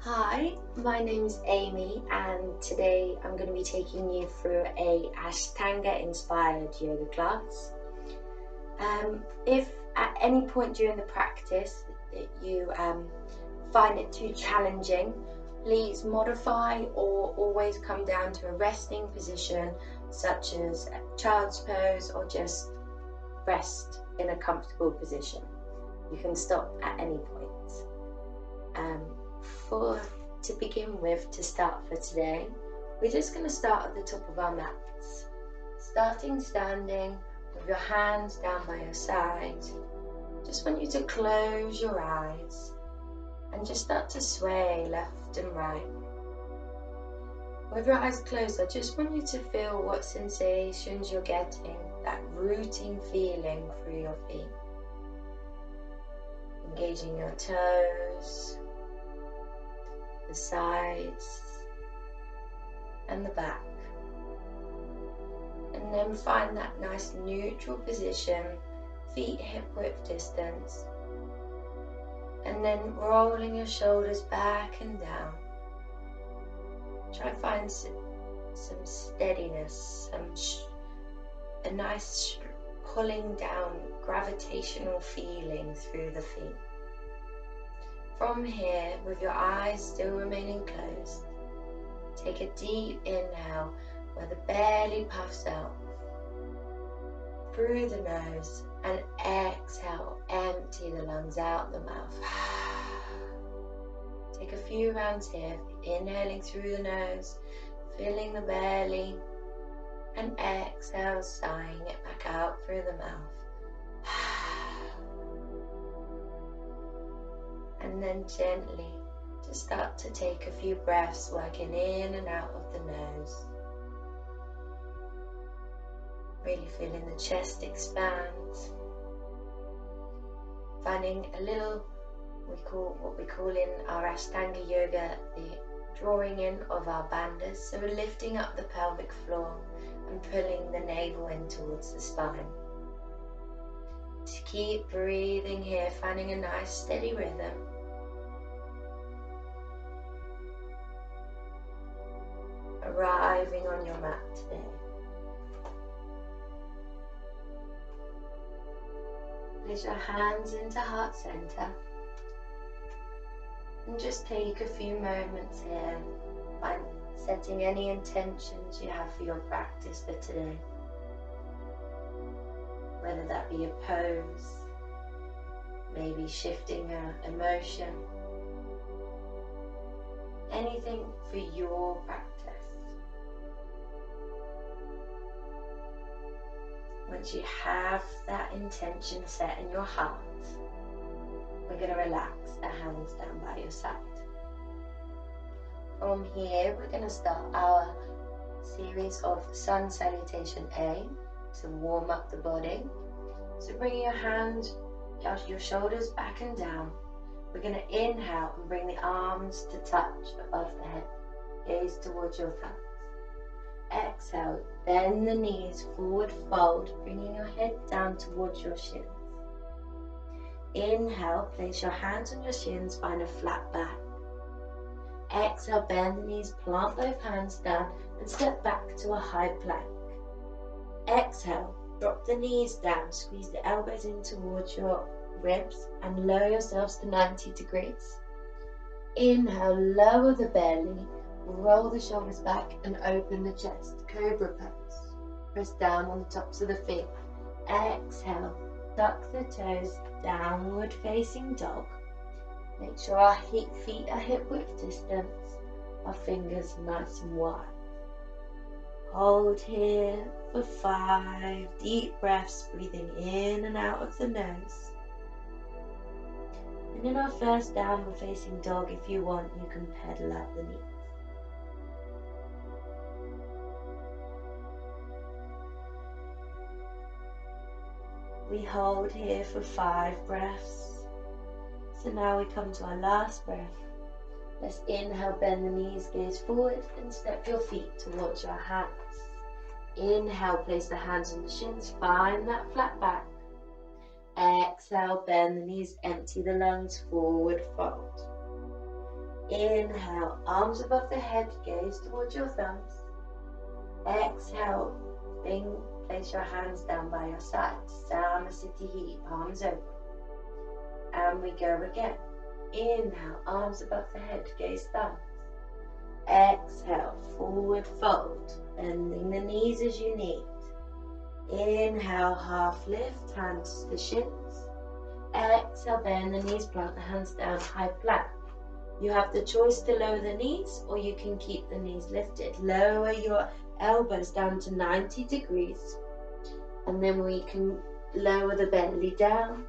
Hi, my name is Amy and today I'm going to be taking you through a Ashtanga inspired yoga class. If at any point during the practice that you find it too challenging, please modify or always come down to a resting position such as child's pose or just rest in a comfortable position. You can stop at any point. To begin with, to start for today, we're just going to start at the top of our mats. Starting standing with your hands down by your side. Just want you to close your eyes and just start to sway left and right. With your eyes closed, I just want you to feel what sensations you're getting, that rooting feeling through your feet. Engaging your toes, the sides and the back, and then find that nice neutral position, feet hip width distance, and then rolling your shoulders back and down. Try and find some steadiness, a nice pulling down gravitational feeling through the feet. From here, with your eyes still remaining closed, take a deep inhale where the belly puffs out through the nose, and exhale, empty the lungs out the mouth. Take a few rounds here, inhaling through the nose, filling the belly, and exhale, sighing it back out through the mouth. And then gently just start to take a few breaths, working in and out of the nose. Really feeling the chest expand. Finding a little, what we call in our Ashtanga yoga, the drawing in of our bandhas. So we're lifting up the pelvic floor and pulling the navel in towards the spine. To keep breathing here, finding a nice steady rhythm. Arriving on your mat today. Place your hands into heart center and just take a few moments here by setting any intentions you have for your practice for today. Whether that be a pose, maybe shifting an emotion, anything for your practice. Once you have that intention set in your heart, we're going to relax the hands down by your side. From here, we're going to start our series of Sun Salutation A to warm up the body. So bring your hands, your shoulders back and down. We're going to inhale and bring the arms to touch above the head. Gaze towards your thumbs. Exhale, bend the knees, forward fold, bringing your head down towards your shins. Inhale, place your hands on your shins, find a flat back. Exhale, bend the knees, plant both hands down and step back to a high plank. Exhale, drop the knees down, squeeze the elbows in towards your ribs and lower yourselves to 90 degrees. Inhale, lower the belly. Roll the shoulders back and open the chest. Cobra pose. Press down on the tops of the feet. Exhale. Tuck the toes. Downward facing dog. Make sure our feet are hip width distance. Our fingers nice and wide. Hold here for 5 deep breaths, breathing in and out of the nose. And in our first downward facing dog, if you want, you can pedal out the knees. We hold here for 5 breaths. So now we come to our last breath. Let's inhale, bend the knees, gaze forward and step your feet towards your hands. Inhale, place the hands on the shins, find that flat back. Exhale, bend the knees, empty the lungs, forward fold. Inhale, arms above the head, gaze towards your thumbs. Exhale, place your hands down by your sides. Samasthiti, palms open. And we go again. Inhale, arms above the head, gaze thumbs. Exhale, forward fold, bending the knees as you need. Inhale, half lift, hands to the shins. Exhale, bend the knees, plant the hands down, high plank. You have the choice to lower the knees or you can keep the knees lifted. Lower your elbows down to 90 degrees and then we can lower the belly down,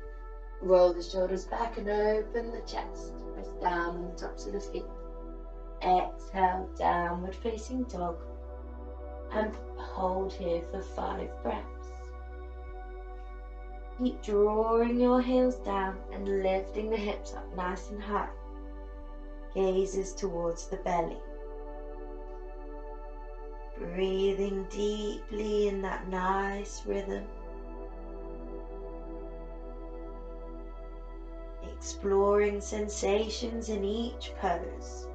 roll the shoulders back and open the chest. Press down on the tops of the feet. Exhale, downward facing dog and hold here for 5 breaths. Keep drawing your heels down and lifting the hips up nice and high. Gazes towards the belly. Breathing deeply in that nice rhythm. Exploring sensations in each pose.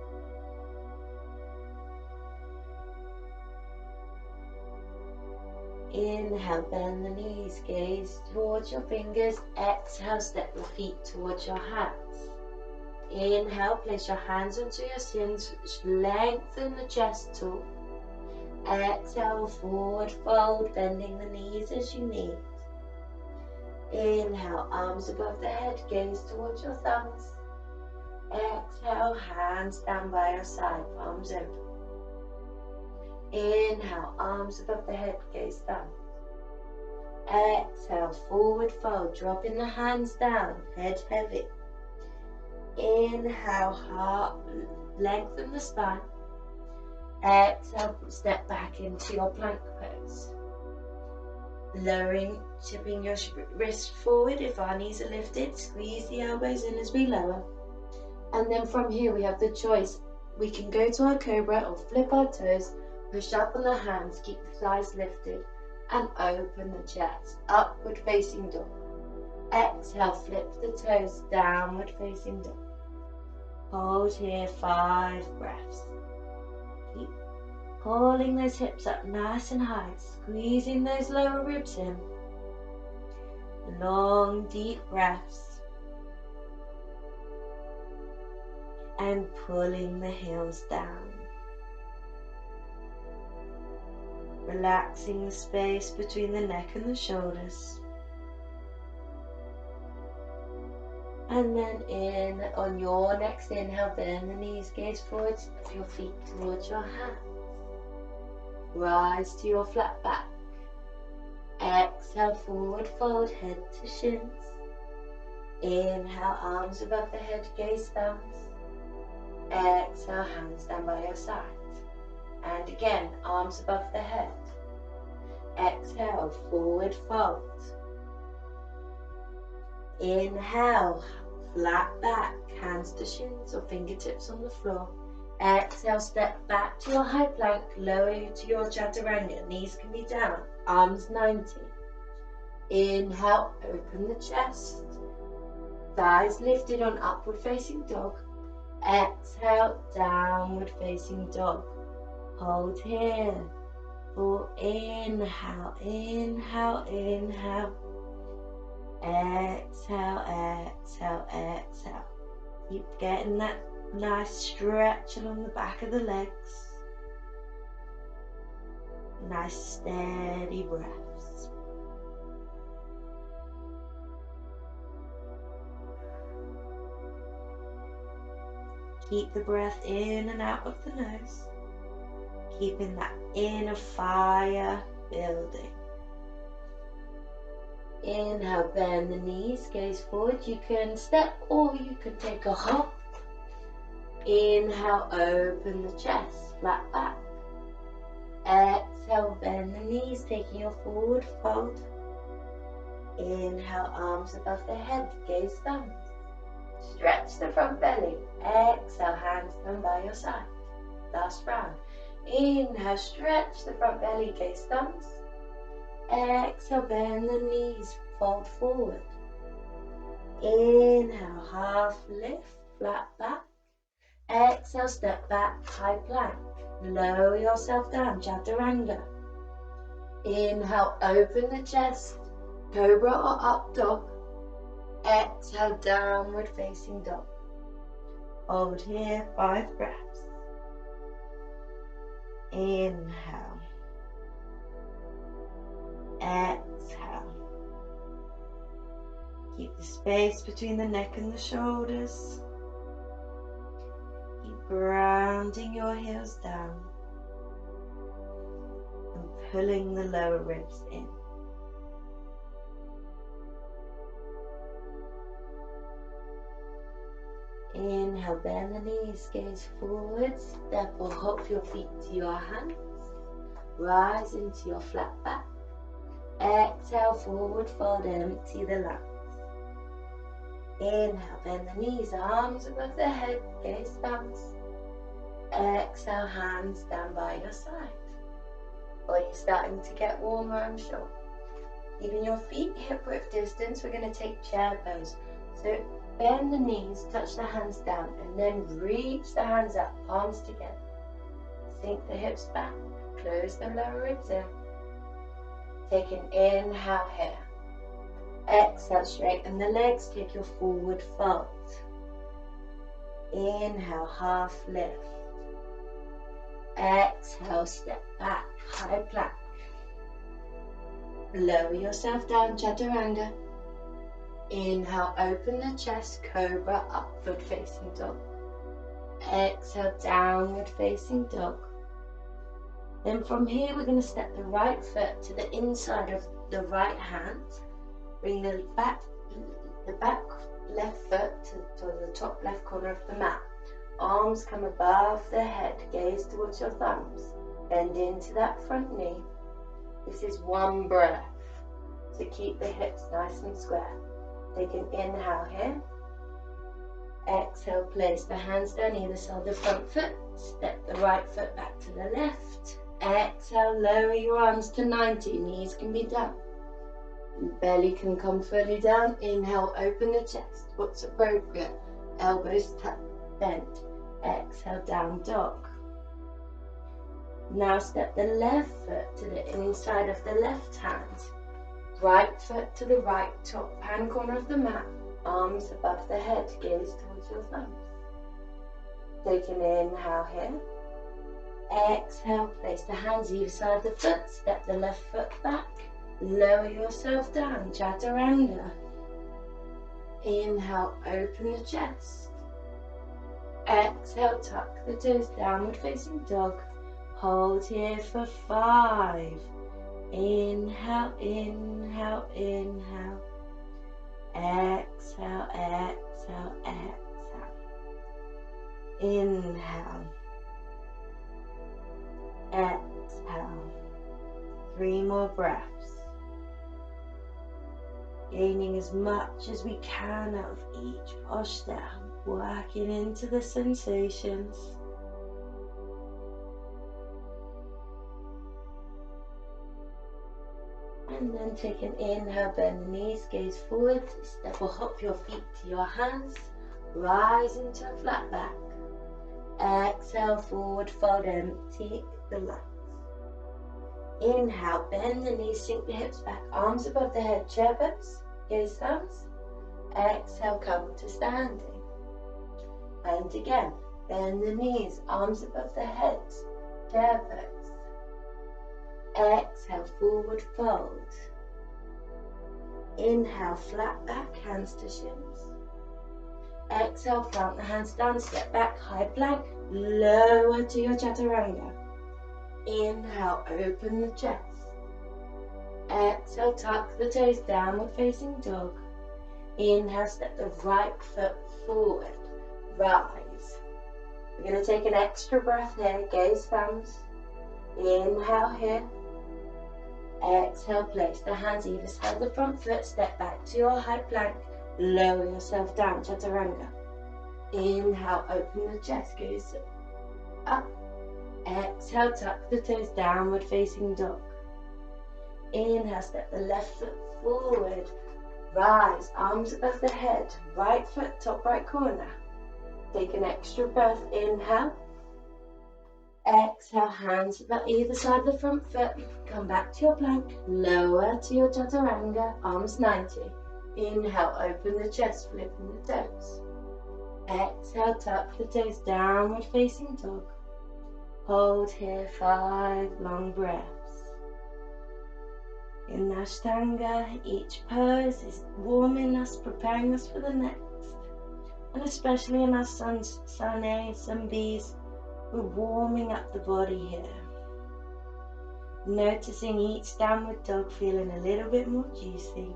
Inhale, bend the knees, gaze towards your fingers. Exhale, step your feet towards your hands. Inhale, place your hands onto your shins, lengthen the chest tall. Exhale, forward fold, bending the knees as you need. Inhale, arms above the head, gaze towards your thumbs. Exhale, hands down by your side, palms open. Inhale, arms above the head, gaze thumbs. Exhale, forward fold, dropping the hands down, head heavy. Inhale, heart, lengthen the spine. Exhale, step back into your plank pose. Lowering, tipping your wrist forward if our knees are lifted. Squeeze the elbows in as we lower. And then from here we have the choice. We can go to our cobra or flip our toes, push up on the hands, keep the thighs lifted, and open the chest. Upward facing dog. Exhale, flip the toes, downward facing dog. Hold here 5 breaths. Keep pulling those hips up nice and high, squeezing those lower ribs in. Long, deep breaths. And pulling the heels down. Relaxing the space between the neck and the shoulders. And then in on your next inhale, bend the knees, gaze forward, step your feet towards your hands. Rise to your flat back. Exhale, forward fold, head to shins. Inhale, arms above the head, gaze thumbs. Exhale, hands down by your sides. And again, arms above the head. Exhale, forward fold. Inhale, flat back, hands to shins or fingertips on the floor. Exhale, step back to your high plank, lower to your chaturanga. Knees can be down, arms 90. Inhale, open the chest. Thighs lifted on upward facing dog. Exhale, downward facing dog. Hold here. For inhale, inhale, inhale. Exhale, exhale, exhale. Keep getting that nice stretch along the back of the legs. Nice steady breaths. Keep the breath in and out of the nose. Keeping that inner fire building. Inhale, bend the knees, gaze forward. You can step or you can take a hop. Inhale, open the chest, flat back. Exhale, bend the knees, taking your forward fold. Inhale, arms above the head, gaze thumbs. Stretch the front belly. Exhale, hands down by your side. Last round. Inhale, stretch the front belly, gaze thumbs. Exhale, bend the knees, fold forward. Inhale, half lift, flat back. Exhale, step back, high plank. Lower yourself down, chaturanga. Inhale, open the chest, cobra or up dog. Exhale, downward facing dog. Hold here, 5 breaths. Inhale. Exhale. Keep the space between the neck and the shoulders. Keep grounding your heels down and pulling the lower ribs in. Inhale, bend the knees, gaze forward, step or hop your feet to your hands. Rise into your flat back. Exhale, forward fold, empty the lungs. Inhale, bend the knees, arms above the head, gaze bounce. Exhale, hands down by your side. Or you're starting to get warmer, I'm sure. Keeping your feet hip width distance, we're going to take chair pose. So bend the knees, touch the hands down, and then reach the hands up, palms together. Sink the hips back, close the lower ribs in. Take an inhale here. Exhale, straighten the legs, take your forward fold. Inhale, half lift. Exhale, step back, high plank. Lower yourself down, chaturanga. Inhale, open the chest, cobra, upward facing dog. Exhale, downward facing dog. Then from here, we're going to step the right foot to the inside of the right hand. Bring the back left foot to the top left corner of the mat. Arms come above the head, gaze towards your thumbs. Bend into that front knee. This is 1 breath. So keep the hips nice and square. Take an inhale here. Exhale, place the hands down either side of the front foot. Step the right foot back to the left. Exhale, lower your arms to 90. Knees can be down. Belly can come fully down. Inhale, open the chest. What's appropriate? Elbows bent. Exhale, down dog. Now step the left foot to the inside of the left hand. Right foot to the right top hand corner of the mat. Arms above the head, gaze towards your thumbs. Take an inhale here. Exhale, place the hands either side of the foot. Step the left foot back. Lower yourself down, chaturanga. Inhale, open the chest. Exhale, tuck the toes, downward facing dog. Hold here for 5. Inhale, inhale, inhale. Exhale, exhale, exhale. Inhale. Exhale. 3 more breaths. Gaining as much as we can out of each posture, working into the sensations. And then take an inhale, bend the knees, gaze forward, step or hop your feet to your hands, rise into a flat back. Exhale, forward fold, empty the lungs. Inhale, bend the knees, sink the hips back, arms above the head, chair pose, gaze thumbs. Exhale, come to standing. And again, bend the knees, arms above the head, chair pose. Exhale, forward fold. Inhale, flat back, hands to shins. Exhale, plant the hands down, step back, high plank, lower to your chaturanga. Inhale, open the chest. Exhale, tuck the toes, downward facing dog. Inhale, step the right foot forward, rise. We're going to take an extra breath here, gaze thumbs. Inhale here. Exhale, place the hands either side of the front foot, step back to your high plank, lower yourself down, chaturanga. Inhale, open the chest, gaze up. Exhale, tuck the toes, downward facing dog. Inhale, step the left foot forward, rise, arms above the head, right foot top right corner. Take an extra breath, inhale. Exhale, hands at either side of the front foot. Come back to your plank, lower to your chaturanga, arms 90. Inhale, open the chest, flipping the toes. Exhale, tuck the toes, downward facing dog. Hold here, 5 long breaths. In Ashtanga, each pose is warming us, preparing us for the next. And especially in our sun A, sun Bs, we're warming up the body here. Noticing each downward dog feeling a little bit more juicy.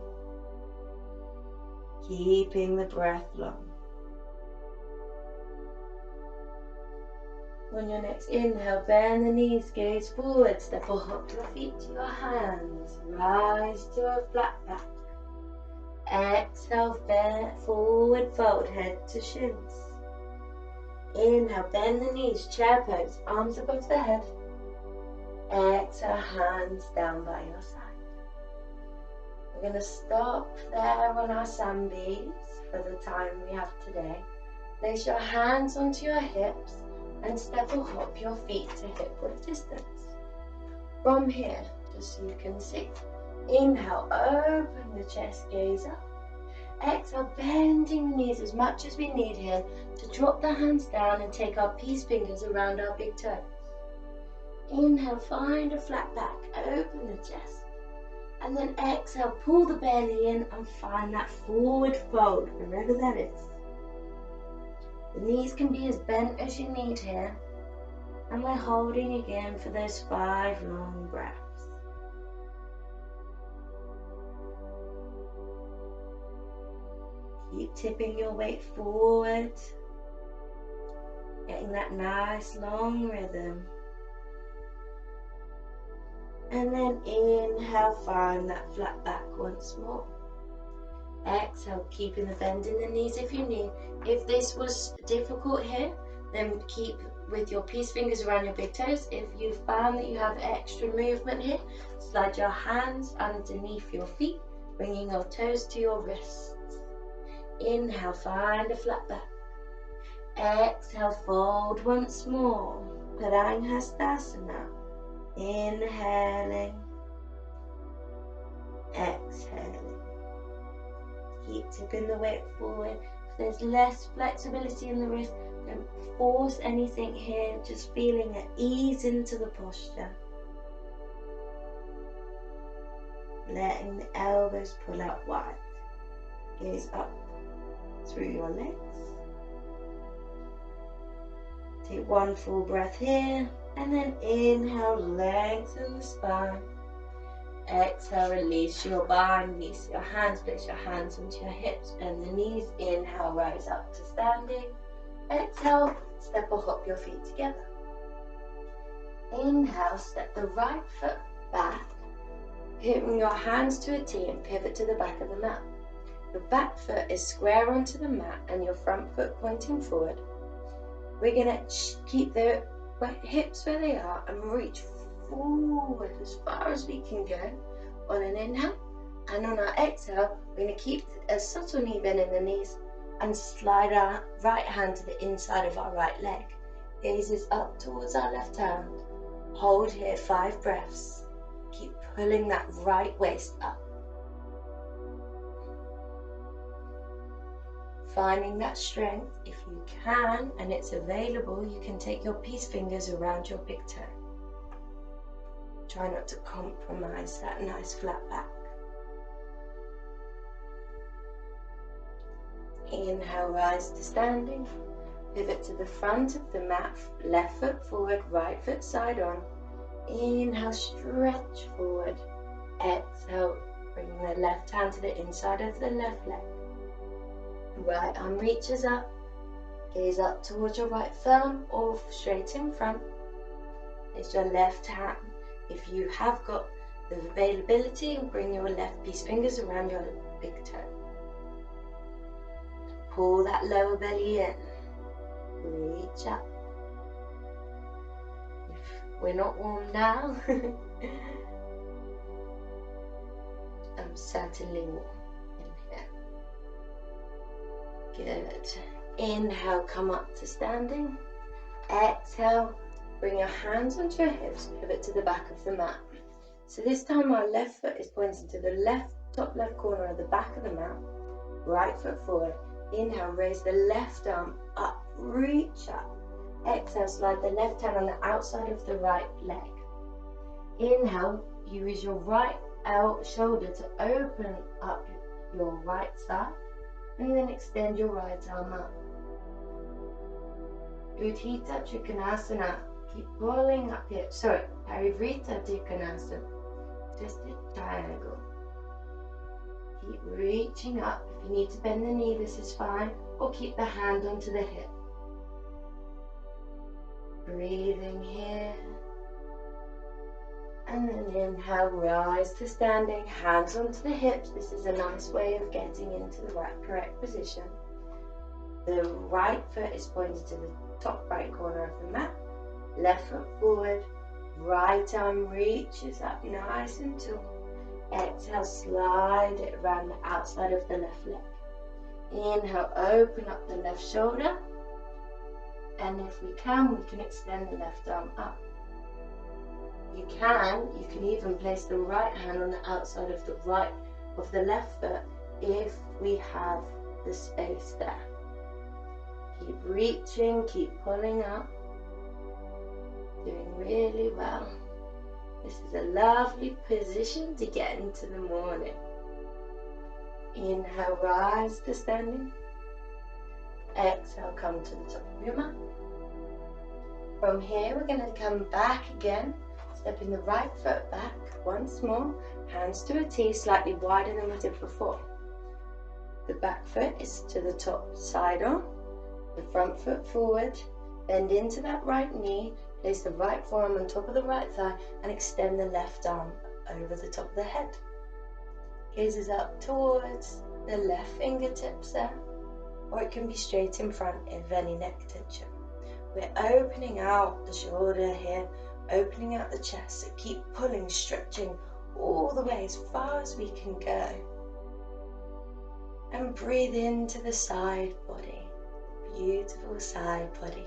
Keeping the breath long. On your next inhale, bend the knees, gaze forward, step or hop your feet to your hands. Rise to a flat back. Exhale, bend forward fold, head to shins. Inhale, bend the knees, chair pose, arms above the head. Exhale, hands down by your side. We're going to stop there on our sun Bs for the time we have today. Place your hands onto your hips and step or hop your feet to hip width distance. From here, just so you can see. Inhale, open the chest, gaze up. Exhale, bending the knees as much as we need here to drop the hands down and take our peace fingers around our big toes. Inhale, find a flat back, open the chest. And then exhale, pull the belly in and find that forward fold, wherever that is. The knees can be as bent as you need here. And we're holding again for those 5 long breaths. Keep tipping your weight forward, getting that nice long rhythm. And then inhale, find that flat back once more. Exhale, keeping the bend in the knees if you need. If this was difficult here, then keep with your peace fingers around your big toes. If you found that you have extra movement here, slide your hands underneath your feet, bringing your toes to your wrists. Inhale, find a flat back. Exhale, fold once more. Padangusthasana. Inhaling. Exhaling. Keep tipping the weight forward. If there's less flexibility in the wrist, don't force anything here. Just feeling at ease into the posture. Letting the elbows pull out wide. Gaze up through your legs. Take 1 full breath here, and then inhale, lengthen the spine. Exhale, release your bind, release your hands, place your hands onto your hips, bend the knees. Inhale, rise up to standing. Exhale, step or hop your feet together. Inhale, step the right foot back, hitting your hands to a T and pivot to the back of the mat. Your back foot is square onto the mat and your front foot pointing forward. We're going to keep the hips where they are and reach forward as far as we can go on an inhale. And on our exhale, we're going to keep a subtle knee bend in the knees and slide our right hand to the inside of our right leg. Gazes up towards our left hand. Hold here 5 breaths. Keep pulling that right waist up. Finding that strength, if you can, and it's available, you can take your peace fingers around your big toe. Try not to compromise that nice flat back. Inhale, rise to standing. Pivot to the front of the mat, left foot forward, right foot side on. Inhale, stretch forward. Exhale, bring the left hand to the inside of the left leg. Right arm reaches up, gaze up towards your right thumb or straight in front. Place your left hand, if you have got the availability, and bring your left peace fingers around your big toe. Pull that lower belly in, reach up. If we're not warm now, I'm certainly warm in here. Good. Inhale, come up to standing. Exhale, bring your hands onto your hips, pivot to the back of the mat. So this time our left foot is pointing to the top left corner of the back of the mat. Right foot forward. Inhale, raise the left arm up, reach up. Exhale, slide the left hand on the outside of the right leg. Inhale, you use your right shoulder to open up your right side and then extend your right arm up. Utthita Trikonasana. Keep pulling up here. Parivrtta Trikonasana. Twisted triangle. Keep reaching up. If you need to bend the knee, this is fine. Or keep the hand onto the hip. Breathing here. And then inhale, rise to standing, hands onto the hips. This is a nice way of getting into the correct position. The right foot is pointed to the top right corner of the mat. Left foot forward, right arm reaches up nice and tall. Exhale, slide it around the outside of the left leg. Inhale, open up the left shoulder. And if we can extend the left arm up. You can even place the right hand on the outside of the left foot if we have the space there. Keep reaching, keep pulling up. Doing really well. This is a lovely position to get into the morning. Inhale, rise to standing. Exhale, come to the top of your mat. From here, we're going to come back again. Stepping the right foot back once more, hands to a T, slightly wider than we did before. The back foot is to the top side on, the front foot forward, bend into that right knee, place the right forearm on top of the right thigh and extend the left arm over the top of the head. Gazes up towards the left fingertips there, or it can be straight in front if any neck tension. We're opening out the shoulder here, opening out the chest, so keep pulling, stretching all the way as far as we can go. And breathe into the side body, beautiful side body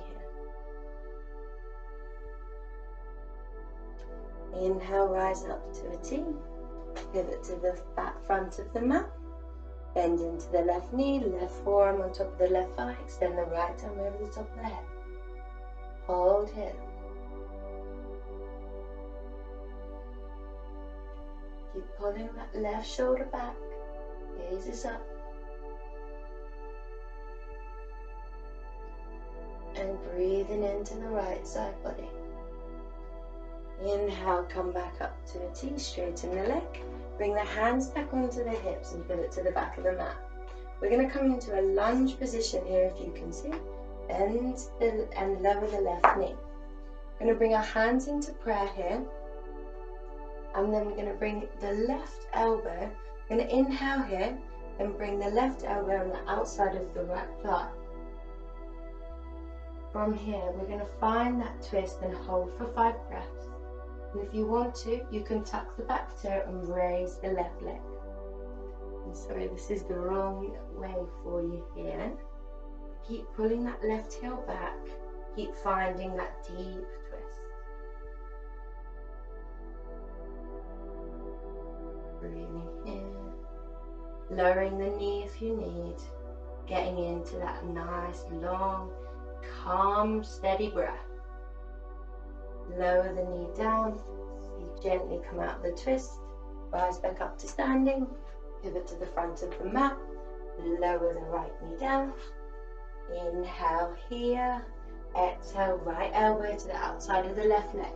here. Inhale, rise up to a T, pivot to the back front of the mat, bend into the left knee, left forearm on top of the left thigh, extend the right arm over the top of the head. Hold here. Keep pulling that left shoulder back, gazes up. And breathing into the right side body. Inhale, come back up to a T, straighten the leg. Bring the hands back onto the hips and pivot to the back of the mat. We're going to come into a lunge position here, if you can see. Bend and lower the left knee. We're going to bring our hands into prayer here. And then we're going to bring the left elbow. We're going to inhale here and bring the left elbow on the outside of the right thigh. From here, we're going to find that twist and hold for 5 breaths. And if you want to, you can tuck the back toe and raise the left leg. I'm sorry, this is the wrong way for you here. Keep pulling that left heel back. Keep finding that deep twist. Breathing in. Lowering the knee if you need. Getting into that nice, long, calm, steady breath. Lower the knee down. So you gently come out of the twist. Rise back up to standing. Pivot to the front of the mat. Lower the right knee down. Inhale here. Exhale, right elbow to the outside of the left leg.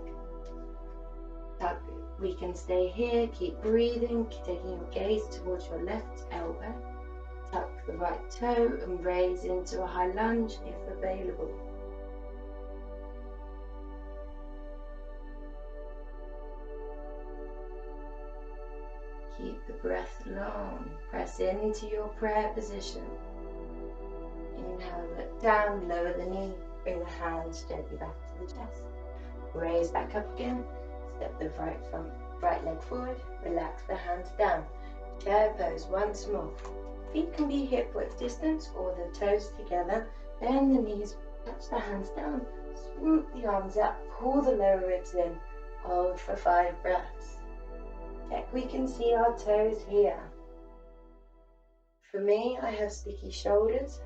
Tuck. We can stay here. Keep breathing. Keep taking your gaze towards your left elbow. Tuck the right toe and raise into a high lunge if available. Keep the breath long. Press into your prayer position. Inhale, look down, lower the knee, bring the hands gently back to the chest. Raise back up again. Step the right leg forward. Relax the hands down. Chair pose once more. Feet can be hip width distance or the toes together. Bend the knees, touch the hands down, swoop the arms up, pull the lower ribs in. Hold for 5 breaths. Check we can see our toes here. For me, I have sticky shoulders,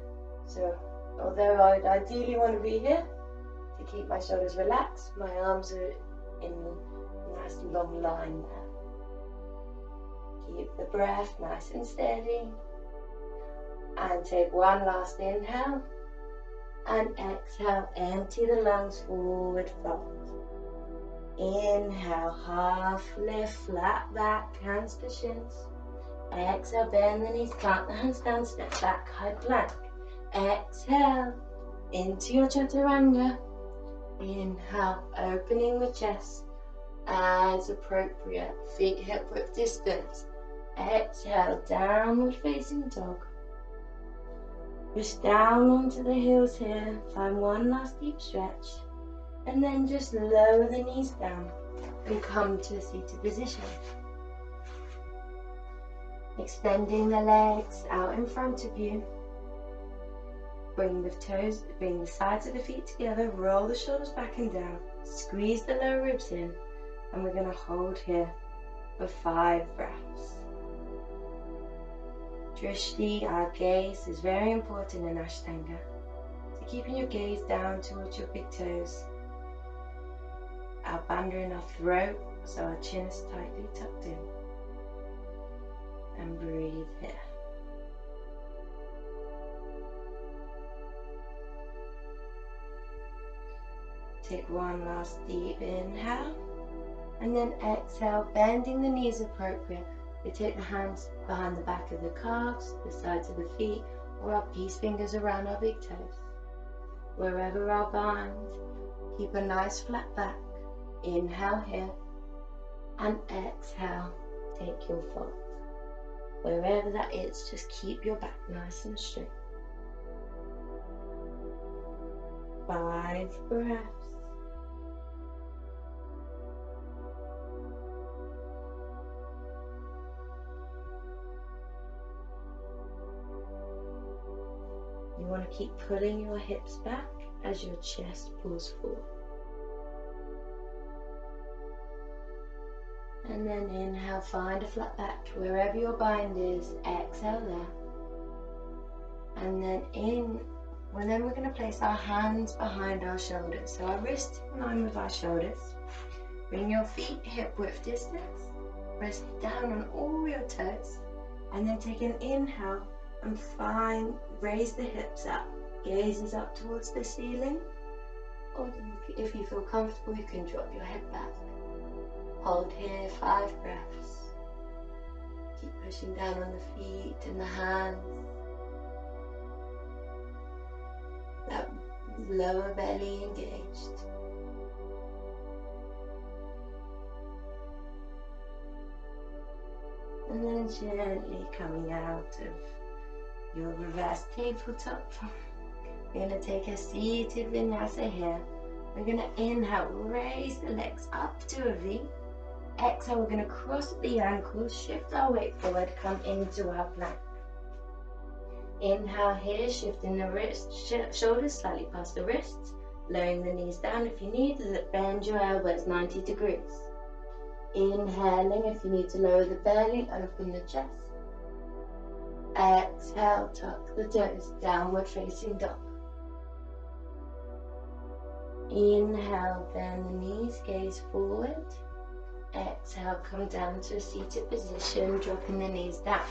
so although I would ideally want to be here, to keep my shoulders relaxed, my arms are in a nice long line there. Keep the breath nice and steady. And take one last inhale. And exhale, empty the lungs forward, fold. Inhale, half lift, flat back, hands to shins. Exhale, bend the knees, plant the hands down, step back, high plank. Exhale, into your chaturanga. Inhale, opening the chest as appropriate, feet hip width distance. Exhale, downward facing dog. Push down onto the heels here, find one last deep stretch, and then just lower the knees down and come to a seated position. Extending the legs out in front of you. Bring the sides of the feet together, roll the shoulders back and down, squeeze the lower ribs in, and we're going to hold here for 5 breaths. Drishti, our gaze, is very important in Ashtanga. So keeping your gaze down towards your big toes. Our bandha in our throat, so our chin is tightly tucked in. And breathe here. Take one last deep inhale. And then exhale, bending the knees appropriate. We take the hands behind the back of the calves, the sides of the feet, or our peace fingers around our big toes. Wherever our bind, keep a nice flat back. Inhale here, and exhale, take your fold. Wherever that is, just keep your back nice and straight. 5 breaths. You want to keep pulling your hips back as your chest pulls forward. And then inhale, find a flat back wherever your bind is. Exhale there. And then we're going to place our hands behind our shoulders. So our wrists in line with our shoulders. Bring your feet hip width distance. Press down on all your toes. And then take an inhale and raise the hips up. Gazes up towards the ceiling. Or if you feel comfortable, you can drop your head back. Hold here 5 breaths. Keep pushing down on the feet and the hands. That lower belly engaged. And then gently coming out of your reverse tabletop. We're going to take a seated vinyasa here. We're going to inhale, raise the legs up to a V. Exhale, we're going to cross the ankles, shift our weight forward, come into our plank. Inhale here, shifting the shoulders slightly past the wrists, lowering the knees down if you need, bend your elbows 90 degrees. Inhaling if you need to lower the belly, open the chest. Exhale, tuck the toes, downward facing dog. Inhale, bend the knees, gaze forward. Exhale, come down to a seated position, dropping the knees down.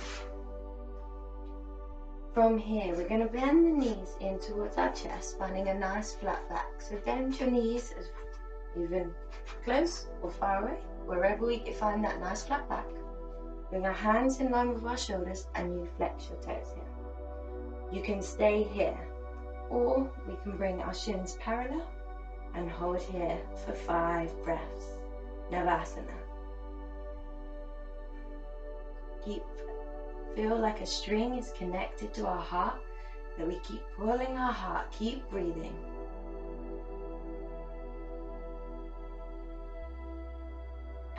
From here, we're going to bend the knees in towards our chest, finding a nice flat back. So bend your knees as even close or far away, wherever we can find that nice flat back. Bring our hands in line with our shoulders and you flex your toes here. You can stay here, or we can bring our shins parallel and hold here for 5 breaths. Navasana. Feel like a string is connected to our heart, that we keep pulling our heart, keep breathing.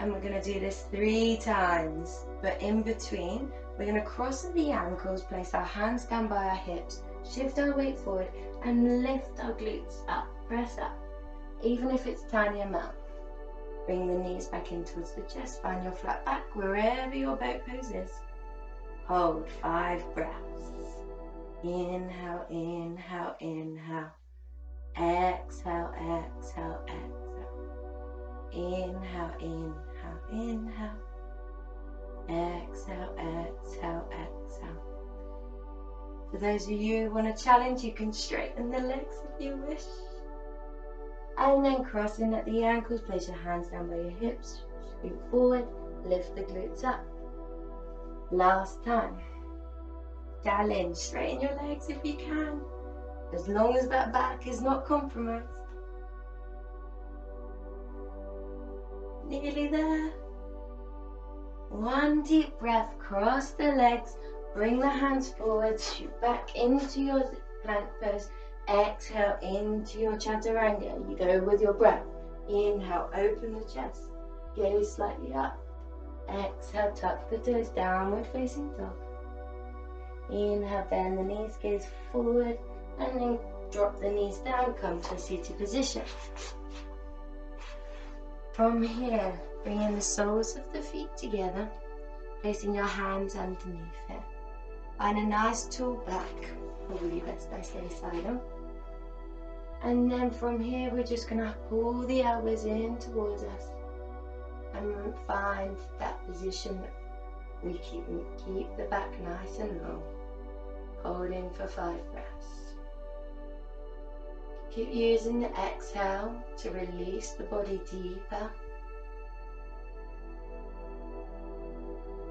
And we're going to do this 3 times, but in between, we're going to cross at the ankles, place our hands down by our hips, shift our weight forward, and lift our glutes up, press up, even if it's a tiny amount. Bring the knees back in towards the chest, find your flat back wherever your boat pose is. Hold 5 breaths. Inhale, inhale, inhale. Exhale, exhale, exhale. Inhale, inhale, inhale. Exhale, exhale, exhale. For those of you who want to challenge, you can straighten the legs if you wish. And then crossing at the ankles, place your hands down by your hips, scoot forward, lift the glutes up. Last time. Challenge, straighten your legs if you can, as long as that back is not compromised. Nearly there. 1 deep breath, cross the legs, bring the hands forward, shoot back into your plank pose. Exhale into your chaturanga. You go with your breath. Inhale, open the chest, gaze slightly up. Exhale, tuck the toes, downward facing dog. Inhale, bend the knees, gaze forward, and then drop the knees down, come to a seated position. From here, bring in the soles of the feet together, placing your hands underneath it. Find a nice tall back, probably best I stay side on. And then from here, we're just going to pull the elbows in towards us and find that position that we keep the back nice and long. Holding for 5 breaths. Keep using the exhale to release the body deeper.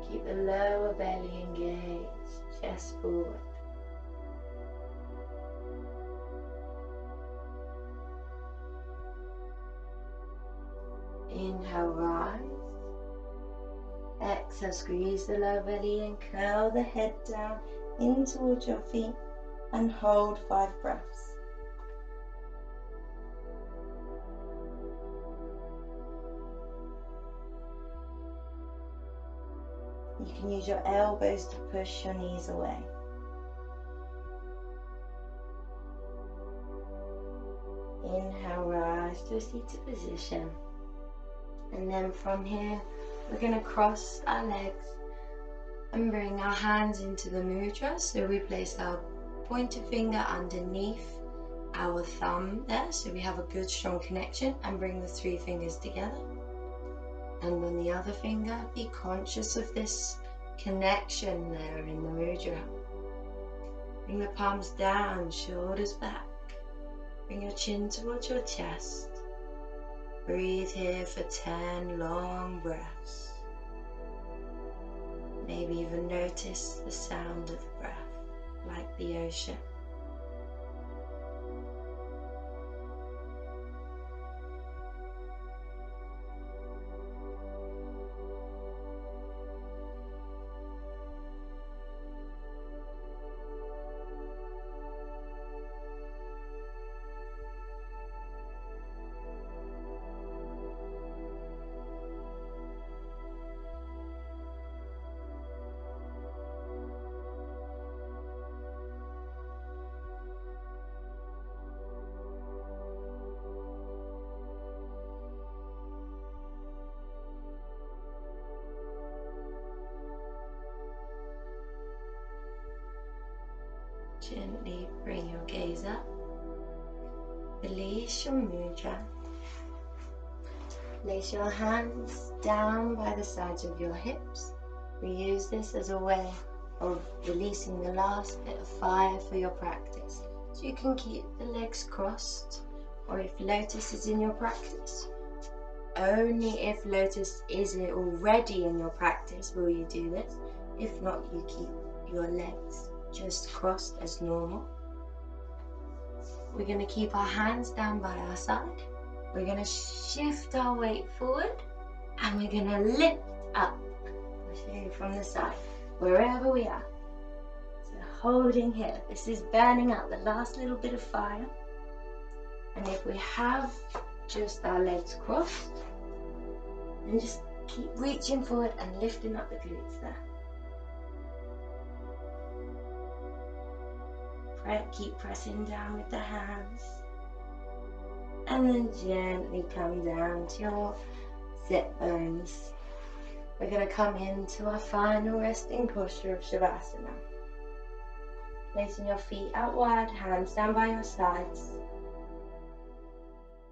Keep the lower belly engaged, chest forward. Inhale, rise. Exhale, squeeze the lower belly in, curl the head down in towards your feet and hold 5 breaths. You can use your elbows to push your knees away. Inhale, rise to a seated position. And then from here, we're going to cross our legs and bring our hands into the mudra. So we place our pointer finger underneath our thumb there, so we have a good strong connection, and bring the 3 fingers together. And on the other finger, be conscious of this connection there in the mudra. Bring the palms down, shoulders back. Bring your chin towards your chest. Breathe here for 10 long breaths. Maybe even notice the sound of breath, like the ocean. Gently bring your gaze up, release your mudra, place your hands down by the sides of your hips. We use this as a way of releasing the last bit of fire for your practice. So you can keep the legs crossed, or if lotus is in your practice, only if lotus is already in your practice will you do this. If not, you keep your legs just crossed as normal. We're going to keep our hands down by our side. We're going to shift our weight forward and we're going to lift up. I'll show you from the side, wherever we are. So holding here, this is burning out the last little bit of fire. And if we have just our legs crossed, then just Keep reaching forward and lifting up the glutes there. Keep pressing down with the hands. And then gently come down to your sit bones. We're going to come into our final resting posture of Shavasana. Placing your feet out wide, hands down by your sides.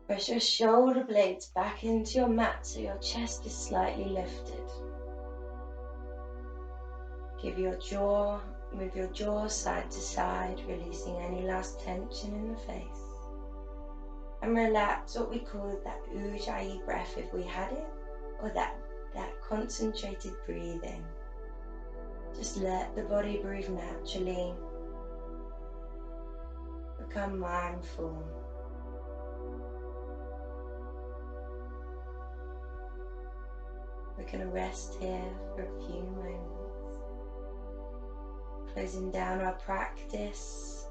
Press your shoulder blades back into your mat so your chest is slightly lifted. Move your jaw side to side, releasing any last tension in the face. And relax what we call that Ujjayi breath if we had it, or that concentrated breathing. Just let the body breathe naturally. Become mindful. We're going to rest here for a few moments. Closing down our practice,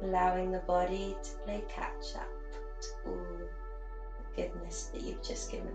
allowing the body to play catch up to all the goodness that you've just given it.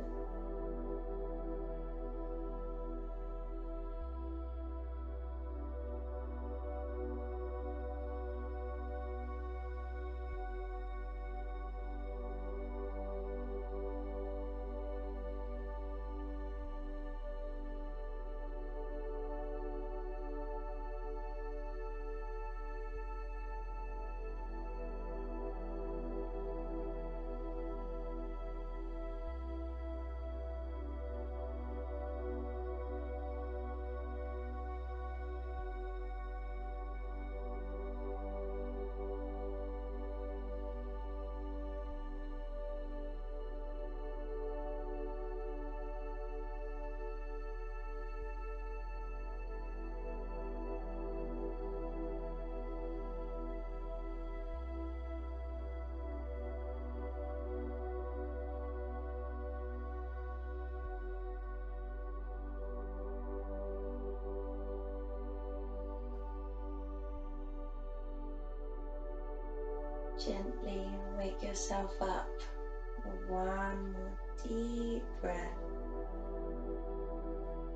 Gently wake yourself up with one more deep breath.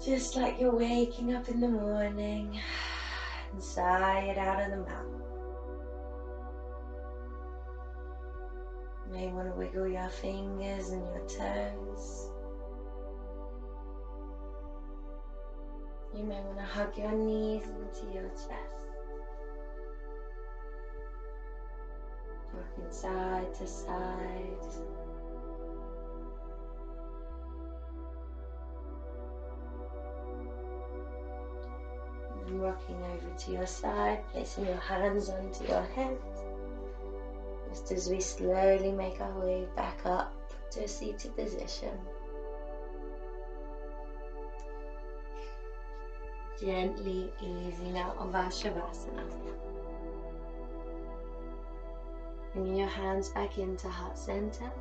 Just like you're waking up in the morning, and sigh it out of the mouth. You may want to wiggle your fingers and your toes. You may want to hug your knees into your chest. Rocking side to side. And rocking over to your side, placing your hands onto your head. Just as we slowly make our way back up to a seated position. Gently easing out of our Shavasana. Bringing your hands back into heart center.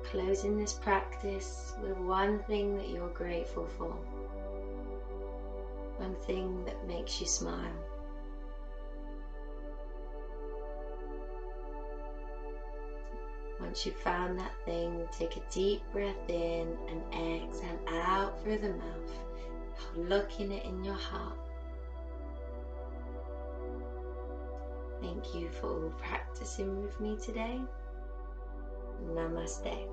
Closing this practice with one thing that you're grateful for. One thing that makes you smile. Once you've found that thing, take a deep breath in and exhale out through the mouth, looking it in your heart. Thank you for all practicing with me today. Namaste.